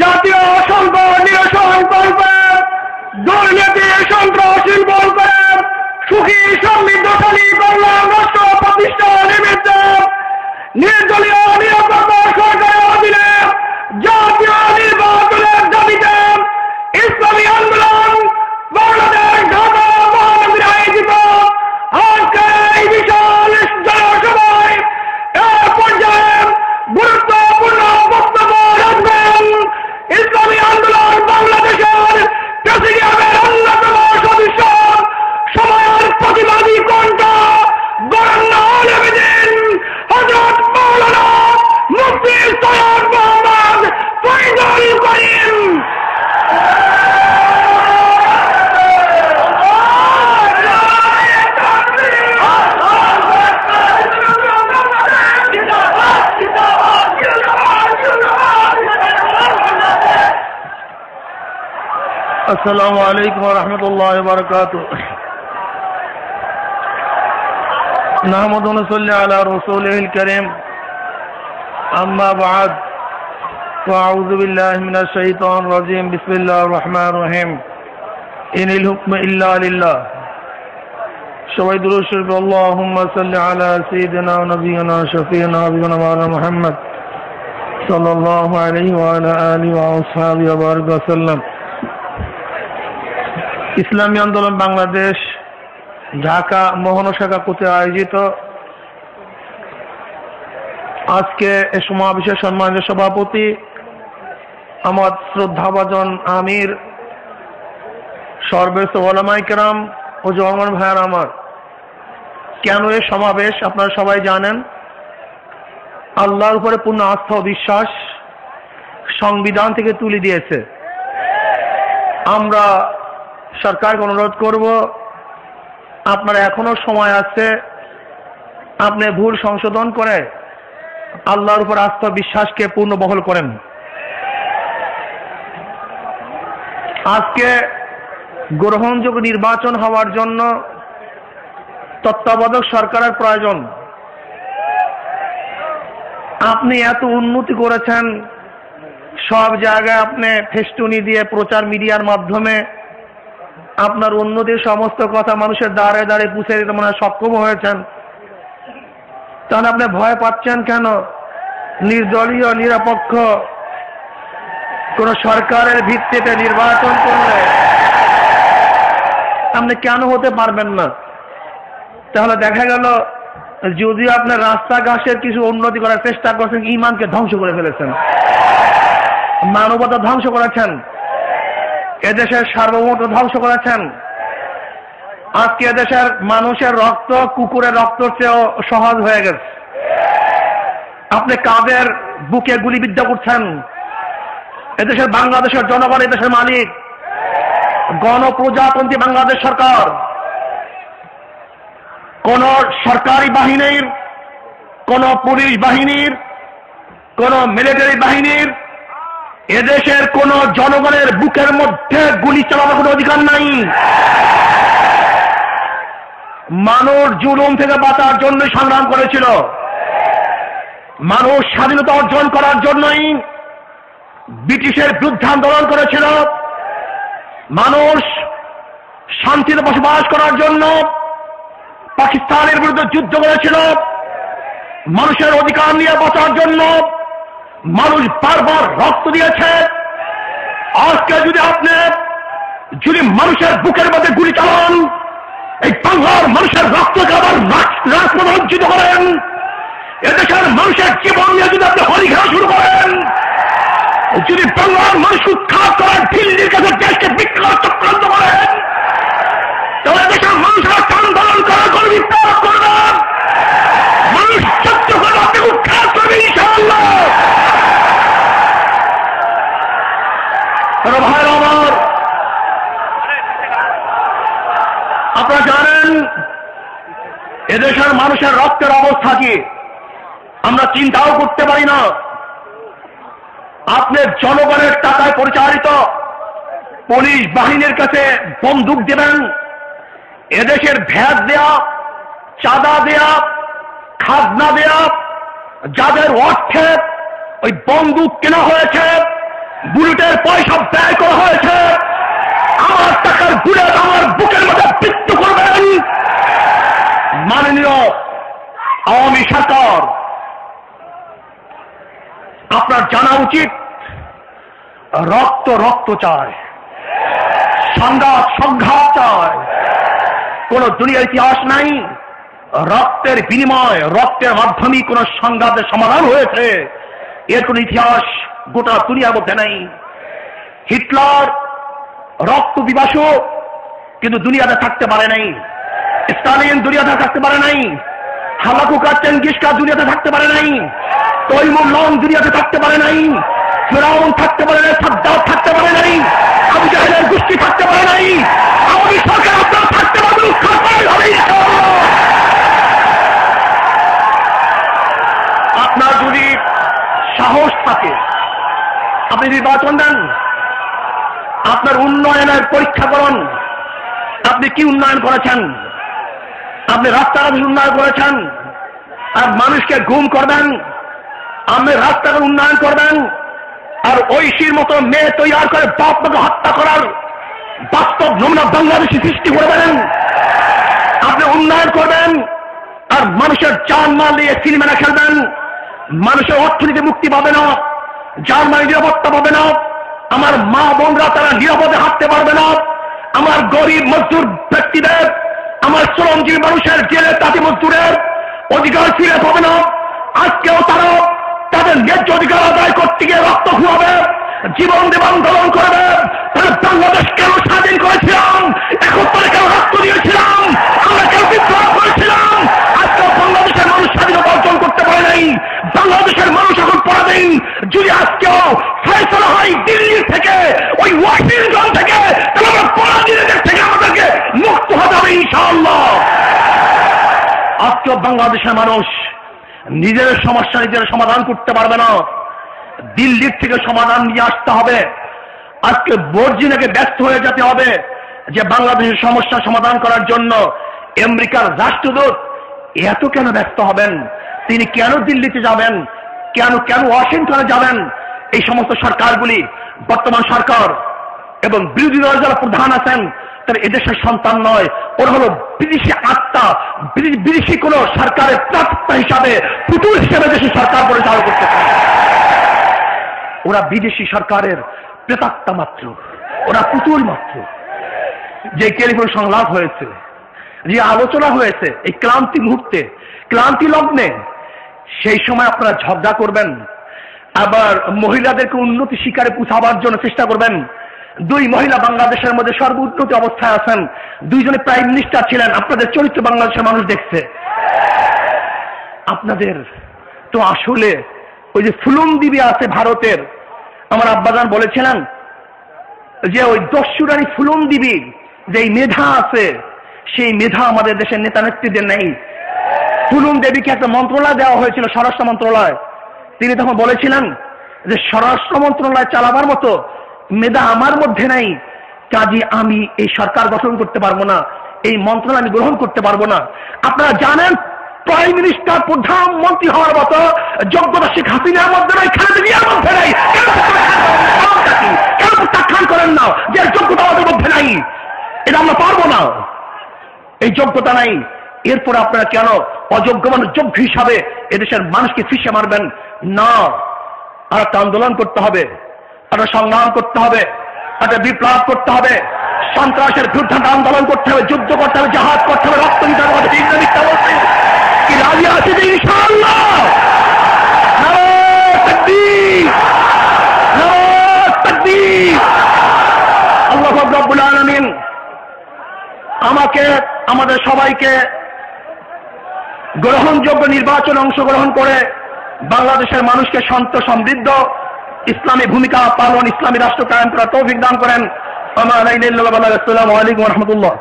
জাতীয় সম্পদ নিরসন করবে, দুর্নীতি সন্ত্রাসী বলবে, সুখী সমৃদ্ধশালী কল্যাণ রাষ্ট্র প্রতিষ্ঠা নিমিত্তে নির্দলীয় নিরপেক্ষ সরকারের অধীনে জাতীয় নির্বাচনের দাবিতে ইসলামী আন্দোলন বাংলাদেশ ঢাকা মহানগরী আয়োজিত আজকের এই বিশাল জনসভায় এ পর্যায়ে গুরুত্বপূর্ণ বক্তব্য রাখবেন ইসলামী আন্দোলন বাংলাদেশের প্রেসিডিয়ামের অন্যতম সদস্য, সময়ের প্রতিবাদী কণ্ঠ, গণ্য আলেমদিন হযরত মাওলানা মুফতি সৈয়দ মোহাম্মদ ফয়জুল করিম। अस्सलामु अलैकुम व रहमतुल्लाहि व बरकातुहू। नहमदु व नसल्ली अला रसूलिहिल करीम, अम्मा बाद, फ़अऊज़ु बिल्लाहि मिनश शैतानिर रजीम, बिस्मिल्लाहिर रहमानिर रहीम, इनिल हुक्म इल्ला लिल्लाह। सबाई दुरूद शरीफ, अल्लाहुम्मा सल्लि अला सय्यिदिना व नबियिना शफीना हबीबना मौलाना मुहम्मद सल्लल्लाहु अलैहि व अला आलिहि व असहाबिहि व बारिक वसल्लम। ইসলামী আন্দোলন বাংলাদেশ ঢাকা মহানগর কর্তৃক আয়োজিত আজকে এ সমাবেশের সম্মানিত সভাপতি আমার শ্রদ্ধাভাজন আমির, সর্বশ্রেষ্ঠ ওলামায়ে কেরাম ও জওয়ান ভাইয়ের আমার, কেন এই সমাবেশ আপনারা সবাই জানেন। আল্লাহর উপরে পূর্ণ আস্থা ও বিশ্বাস সংবিধান থেকে তুলে দিয়েছে। আমরা সরকারকে অনুরোধ করব, আপনার এখনো সময় আছে, আপনি ভুল সংশোধন করে আল্লাহর উপর আস্থা বিশ্বাসকে পূর্ণ বহল করেন। আজকে গ্রহণযোগ্য নির্বাচন হওয়ার জন্য তত্ত্বাবধায়ক সরকারের প্রয়োজন। আপনি এত উন্নতি করেছেন, সব জায়গায় আপনি ফেস্টুনি দিয়ে প্রচার মিডিয়ার মাধ্যমে আপনার উন্নতির সমস্ত কথা মানুষের দ্বারে দ্বারে পুষে দিতে মনে হয় সক্ষম হয়েছেন, তাহলে আপনি ভয় পাচ্ছেন কেন? নির্দলীয় নিরপেক্ষ কোন সরকারের ভিত্তিতে নির্বাচন করলে আপনি কেন হতে পারবেন না? তাহলে দেখা গেল যদিও আপনার রাস্তাঘাটের কিছু উন্নতি করার চেষ্টা করছেন, ঈমানকে ধ্বংস করে ফেলেছেন, মানবতা ধ্বংস করেছেন, এদেশের সার্বভৌমত্ব ধ্বংস করেছেন। আজকে এদেশের মানুষের রক্ত কুকুরের রক্তের চেয়েও সহজ হয়ে গেছে। আপনি কাদের বুকে গুলিবিদ্ধ করছেন? এদেশের বাংলাদেশের জনগণ এদেশের মালিক, গণপ্রজাতন্ত্রী বাংলাদেশ সরকার। কোন সরকারি বাহিনীর, কোন পুলিশ বাহিনীর, কোন মিলিটারি বাহিনীর এদেশের কোন জনগণের বুকের মধ্যে গুলি চালানোর কোনো অধিকার নাই। মানুষ জুলুম থেকে বাঁচার জন্য সংগ্রাম করেছিল, মানুষ স্বাধীনতা অর্জন করার জন্যই ব্রিটিশের বিরুদ্ধে আন্দোলন করেছিল, মানুষ শান্তিতে বসবাস করার জন্য পাকিস্তানের বিরুদ্ধে যুদ্ধ করেছিল, মানুষের অধিকার নিয়ে বাঁচার জন্য মানুষ বারবার রক্ত দিয়েছে। আজকে যদি মানুষের বুকের মধ্যে গুলি চালান, এই বাংলার মানুষের রক্তকে আবার রাজপথে বঞ্চিত করেন, এদেশের মানুষের জীবন নিয়ে যদি আপনি হলি খেলা শুরু করেন, যদি বাংলার মানুষ উৎখাত করেন, দিল্লির কাছে দেশকে বিক্রয় চক্রান্ত করেন, তাহলে দেশের মানুষেরা আন্দোলন করার কোনো বিপ্লব করবে, মানুষ সত্য করে আপনি উৎখাত করবে ইনশাআল্লাহ। ভাইরা আমার, আপনারা জানেন এদেশের মানুষের রক্তের অবস্থা কি, আমরা চিন্তাও করতে পারি না। আপনি জনগণের টাকায় পরিচালিত পুলিশ বাহিনীর কাছে বন্দুক দেবেন, এদেশের ভ্যাট দেয়া, চাঁদা দেয়া, খাজনা দেয়া, যাদের অর্থে ওই বন্দুক কেনা হয়েছে, বুলেটের পয়সা ব্যয় করা হয়েছে। আমার টাকার বুলেট আমার বুকের মধ্যে বৃত্ত করবেন মাননীয় আওয়ামী সরকার। আপনার জানা উচিত রক্ত রক্ত চায়, সংঘাত চায়। কোন দুনিয়ার ইতিহাস নাই রক্তের বিনিময়, রক্তের মাধ্যমে কোন সংঘাতের সমাধান হয়েছে, এর কোন ইতিহাস গোটা দুনিয়ার মধ্যে নাই। হিটলার রক্ত পিপাসু, কিন্তু দুনিয়াতে থাকতে পারে নাই। স্টালিন দুনিয়াতে থাকতে পারে নাই। হালাকুকা চেঙ্গিসকা দুনিয়াতে থাকতে পারে নাই। তৈমুর লং দুনিয়াতে থাকতে পারে নাই। ফিরাউন থাকতে পারে নাই। সাদ্দাত থাকতে পারে নাই। আবু জাহেলের গোষ্ঠী থাকতে পারে নাই। আওয়ামী সরকার আপনারা থাকতে পারবেন। আপনার যদি সাহস থাকে আপনি নির্বাচন দেন, আপনার উন্নয়নের পরীক্ষা করুন। আপনি কি উন্নয়ন করেছেন? আপনি রাস্তাঘাট উন্নয়ন করেছেন আর মানুষকে গুম করবেন? আপনি রাস্তাঘাট উন্নয়ন করবেন আর ঐশীর মতো মেয়ে তৈরি করে বাপ মাকে হত্যা করার বাস্তব নমুনা বাংলাদেশে সৃষ্টি করবেন? আপনি উন্নয়ন করবেন আর মানুষের জান মাল দিয়ে সিনেমা খেলবেন? মানুষের অর্থনীতি মুক্তি পাবে না, জান মাল নিরাপত্তা পাবে না, আমার মা বোনরা তারা নিরাপদে হাঁটতে পারবে না, আমার গরিব মজদুর ব্যক্তিদের, আমার শ্রমজীবী মানুষের জেলে তাঁতি মজদুরের অধিকার ফিরে পাবে না। আজকেও তারা তাদের ন্যায্য অধিকার আদায় করতে গিয়ে রক্ত খুয়াবে, জীবন দেব আন্দোলন করবে। তাহলে বাংলাদেশ কেন স্বাধীন করেছিলাম? 71 কেন রক্ত দিয়েছিলাম? আমরা কেন বিদ্রোহ করেছিলাম? আজকেও বাংলাদেশের মানুষ স্বাধীনতা অর্জন করতে পারে নাই। বাংলাদেশের মানুষ এখন পরাধীন। যদি আজকেও ফয়সালা হয় দিল্লি থেকে, ওই ওয়াশিংটন থেকে, তাহলে আমরা পরাধীনদের থেকে আমাদেরকে মুক্ত হতে হবে ইনশাআল্লাহ। আজকেও বাংলাদেশের মানুষ নিজের সমস্যা নিজের সমাধান করতে পারবে না, দিল্লির থেকে সমাধান নিয়ে আসতে হবে। আজকে বর্জিনাকে ব্যস্ত হয়ে যেতে হবে যে বাংলাদেশের সমস্যা সমাধান করার জন্য। আমেরিকার রাষ্ট্রদূত এত কেন ব্যস্ত হবেন? তিনি কেন দিল্লিতে যাবেন? কেন ওয়াশিংটনে যাবেন? এই সমস্ত সরকারগুলি, বর্তমান সরকার এবং বিরোধী দলের যারা প্রধান আছেন তারা এদেশের সন্তান নয়, ওরা হলো বিদেশি আত্মা, বিদেশি কোন সরকারের প্রাপ্তা হিসাবে, পুতুল হিসেবে দেশের সরকার পরিচালনা করতে চায়। ওরা বিদেশি সরকারের প্রেতাত্মা মাত্র, ওরা পুতুল মাত্র। যে টেলিফোন সংলাপ হয়েছে, যে আলোচনা হয়েছে এই ক্লান্তি মুহূর্তে, ক্লান্তি লগ্নে, সেই সময় আপনারা ঝগড়া করবেন, আবার মহিলাদেরকে উন্নতি শিকারে পৌঁছাবার জন্য চেষ্টা করবেন। দুই মহিলা বাংলাদেশের মধ্যে সর্বোন্নতি অবস্থায় আছেন, দুইজনে প্রাইম মিনিস্টার ছিলেন। আপনাদের চরিত্র বাংলাদেশের মানুষ দেখছে। আপনাদের তো আসলে ওই যে ফুলুম দিবি আছে ভারতের, আমার আব্বাজান বলেছিলেন যে ওই দস্যুরানি ফুলুম দিবি যে মেধা আছে, সেই মেধা আমাদের দেশের নেতা নেত্রীদের নেই। ফুলুম দেবীকে একটা মন্ত্রণালয় দেওয়া হয়েছিল, স্বরাষ্ট্র মন্ত্রণালয়। তিনি তখন বলেছিলেন যে স্বরাষ্ট্র মন্ত্রণালয় চালাবার মতো মেধা আমার মধ্যে নাই, কাজে আমি এই সরকার গঠন করতে পারবো না, এই মন্ত্রণালয় আমি গ্রহণ করতে পারবো না। আপনারা জানেন প্রাইম মিনিস্টার, প্রধানমন্ত্রী হওয়ার মতো যোগ্যতা শেখ হাসিনার মধ্যে নাই, খালেদা জিয়ার মধ্যে নাই। কেন প্রত্যাখ্যান করেন না যে যোগ্যতা আমাদের মধ্যে নাই? এটা আমরা পারবো না, এই যোগ্যতা নাই। এরপরে আপনারা কেন অযোগ্য মানুষ যোগ্য হিসাবে এদেশের মানুষকে ফিসে মারবেন? না, আর একটা আন্দোলন করতে হবে, একটা সংগ্রাম করতে হবে, একটা বিপ্লব করতে হবে, সন্ত্রাসের বিরুদ্ধে আন্দোলন করতে হবে, যুদ্ধ করতে হবে, জাহাজ করতে হবে, রক্ত দিতে হবে। কি রাজি আছে যে ইনশাআল্লাহ? আল্লাহ রাব্বুল আলামিন আমাকে, আমাদের সবাইকে গ্রহণযোগ্য নির্বাচনে অংশগ্রহণ করে বাংলাদেশের মানুষকে শান্ত সমৃদ্ধ ইসলামী ভূমিকা পালন, ইসলামী রাষ্ট্র কায়েম করার তৌফিক দান করেন। আসসালামু আলাইকুম ওয়া রাহমাতুল্লাহ।